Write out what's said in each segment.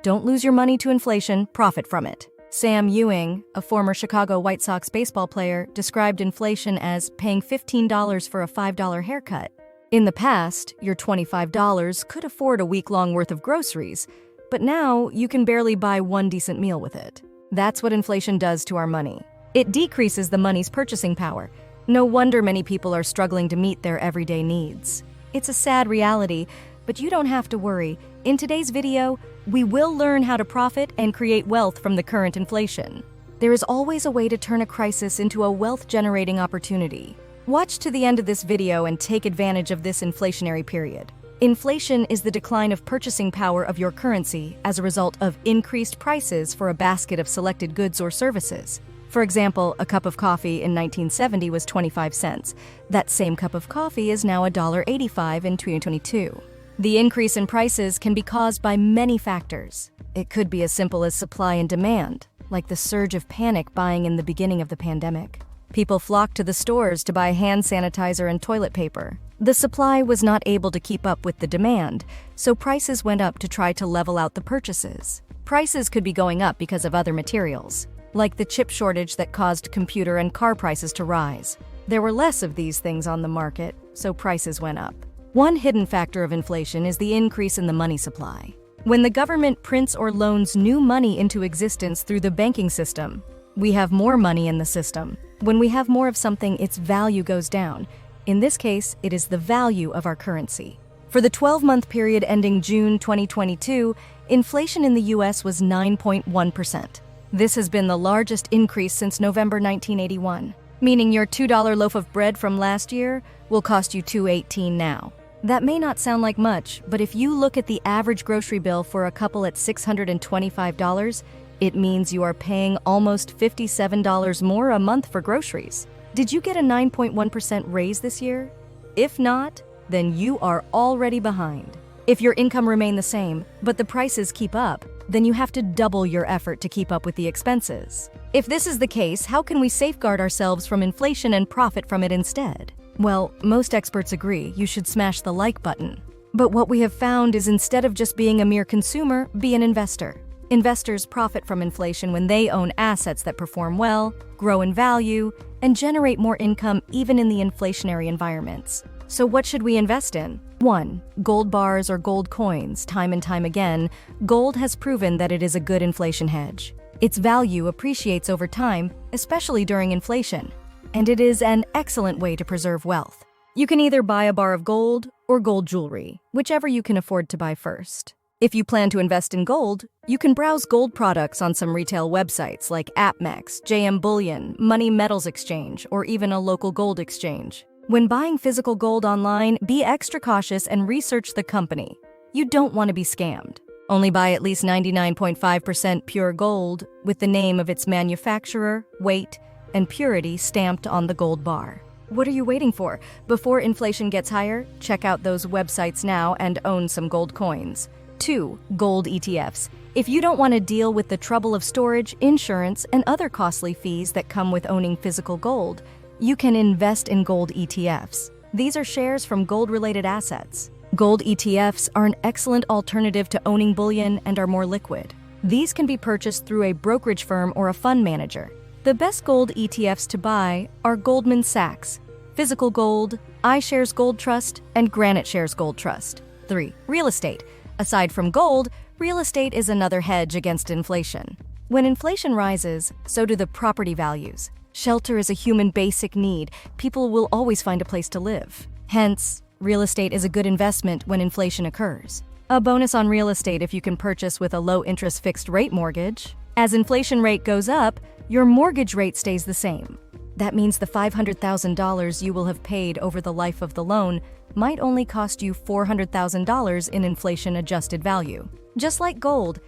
Don't lose your money to inflation, profit from it. Sam Ewing, a former Chicago White Sox baseball player, described inflation as paying $15 for a $5 haircut. In the past, your $25 could afford a week-long worth of groceries, but now you can barely buy one decent meal with it. That's what inflation does to our money. It decreases the money's purchasing power. No wonder many people are struggling to meet their everyday needs. It's a sad reality, but you don't have to worry. In today's video, we will learn how to profit and create wealth from the current inflation. There is always a way to turn a crisis into a wealth-generating opportunity. Watch to the end of this video and take advantage of this inflationary period. Inflation is the decline of purchasing power of your currency as a result of increased prices for a basket of selected goods or services. For example, a cup of coffee in 1970 was 25 cents. That same cup of coffee is now $1.85 in 2022. The increase in prices can be caused by many factors. It could be as simple as supply and demand, like the surge of panic buying in the beginning of the pandemic. People flocked to the stores to buy hand sanitizer and toilet paper. The supply was not able to keep up with the demand, so prices went up to try to level out the purchases. Prices could be going up because of other materials, like the chip shortage that caused computer and car prices to rise. There were less of these things on the market, so prices went up. One hidden factor of inflation is the increase in the money supply. When the government prints or loans new money into existence through the banking system, we have more money in the system. When we have more of something, its value goes down. In this case, it is the value of our currency. For the 12-month period ending June 2022, inflation in the US was 9.1%. This has been the largest increase since November 1981, meaning your $2 loaf of bread from last year will cost you $2.18 now. That may not sound like much, but if you look at the average grocery bill for a couple at $625, it means you are paying almost $57 more a month for groceries. Did you get a 9.1% raise this year? If not, then you are already behind. If your income remained the same, but the prices keep up, then you have to double your effort to keep up with the expenses. If this is the case, how can we safeguard ourselves from inflation and profit from it instead? Well, most experts agree you should smash the like button. But what we have found is instead of just being a mere consumer, be an investor. Investors profit from inflation when they own assets that perform well, grow in value, and generate more income even in the inflationary environments. So what should we invest in? 1. Gold bars or gold coins. Time and time again, gold has proven that it is a good inflation hedge. Its value appreciates over time, especially during inflation, and it is an excellent way to preserve wealth. You can either buy a bar of gold or gold jewelry, whichever you can afford to buy first. If you plan to invest in gold, you can browse gold products on some retail websites like APMEX, JM Bullion, Money Metals Exchange, or even a local gold exchange. When buying physical gold online, be extra cautious and research the company. You don't want to be scammed. Only buy at least 99.5% pure gold with the name of its manufacturer, weight, and purity stamped on the gold bar. What are you waiting for? Before inflation gets higher, check out those websites now and own some gold coins. 2. Gold ETFs. If you don't want to deal with the trouble of storage, insurance, and other costly fees that come with owning physical gold, you can invest in gold ETFs. These are shares from gold-related assets. Gold ETFs are an excellent alternative to owning bullion and are more liquid. These can be purchased through a brokerage firm or a fund manager. The best gold ETFs to buy are Goldman Sachs, Physical Gold, iShares Gold Trust, and Granite Shares Gold Trust. 3. Real estate. Aside from gold, real estate is another hedge against inflation. When inflation rises, so do the property values. Shelter is a human basic need. People will always find a place to live. Hence, real estate is a good investment when inflation occurs. A bonus on real estate if you can purchase with a low-interest fixed-rate mortgage. As inflation rate goes up, your mortgage rate stays the same. That means the $500,000 you will have paid over the life of the loan might only cost you $400,000 in inflation-adjusted value. Just like gold,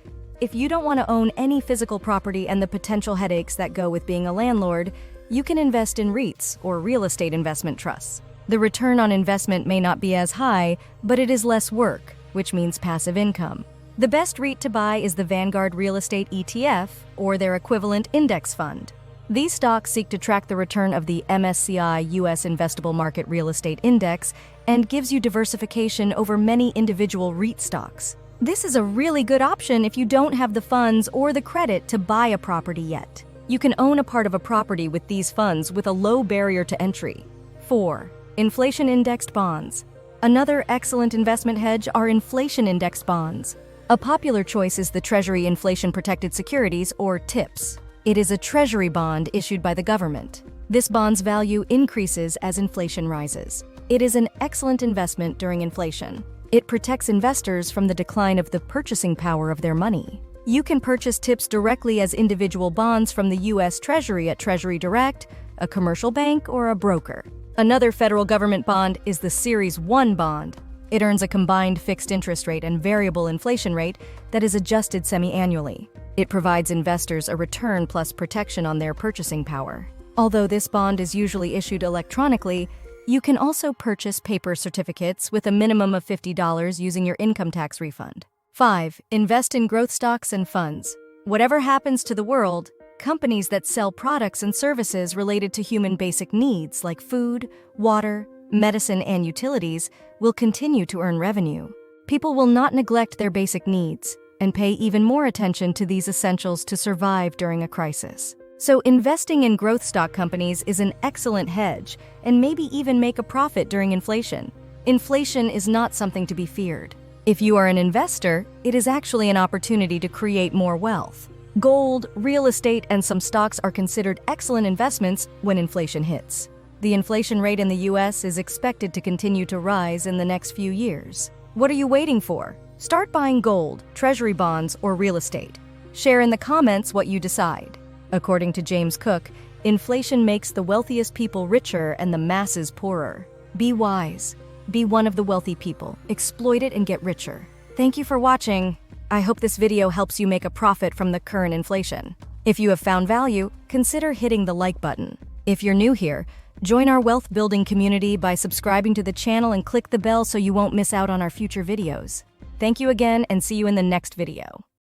if you don't want to own any physical property and the potential headaches that go with being a landlord, you can invest in REITs or real estate investment trusts. The return on investment may not be as high, but it is less work, which means passive income. The best REIT to buy is the Vanguard Real Estate ETF or their equivalent index fund. These stocks seek to track the return of the MSCI US Investable Market Real Estate Index and gives you diversification over many individual REIT stocks. This is a really good option if you don't have the funds or the credit to buy a property yet. You can own a part of a property with these funds with a low barrier to entry. 4. Inflation-indexed bonds. Another excellent investment hedge are inflation-indexed bonds. A popular choice is the Treasury Inflation-Protected Securities, or TIPS. It is a treasury bond issued by the government. This bond's value increases as inflation rises. It is an excellent investment during inflation. It protects investors from the decline of the purchasing power of their money. You can purchase TIPS directly as individual bonds from the U.S. Treasury at Treasury Direct, a commercial bank, or a broker. Another federal government bond is the Series 1 bond. It earns a combined fixed interest rate and variable inflation rate that is adjusted semi-annually. It provides investors a return plus protection on their purchasing power. Although this bond is usually issued electronically, you can also purchase paper certificates with a minimum of $50 using your income tax refund. 5. Invest in growth stocks and funds. Whatever happens to the world, companies that sell products and services related to human basic needs like food, water, medicine, and utilities will continue to earn revenue. People will not neglect their basic needs and pay even more attention to these essentials to survive during a crisis. So investing in growth stock companies is an excellent hedge and maybe even make a profit during inflation. Inflation is not something to be feared. If you are an investor, it is actually an opportunity to create more wealth. Gold, real estate, and some stocks are considered excellent investments when inflation hits. The inflation rate in the U.S. is expected to continue to rise in the next few years. What are you waiting for? Start buying gold, treasury bonds, or real estate. Share in the comments what you decide. According to James Cook, inflation makes the wealthiest people richer and the masses poorer. Be wise. Be one of the wealthy people. Exploit it and get richer. Thank you for watching. I hope this video helps you make a profit from the current inflation. If you have found value, consider hitting the like button. If you're new here, join our wealth building community by subscribing to the channel and click the bell so you won't miss out on our future videos. Thank you again and see you in the next video.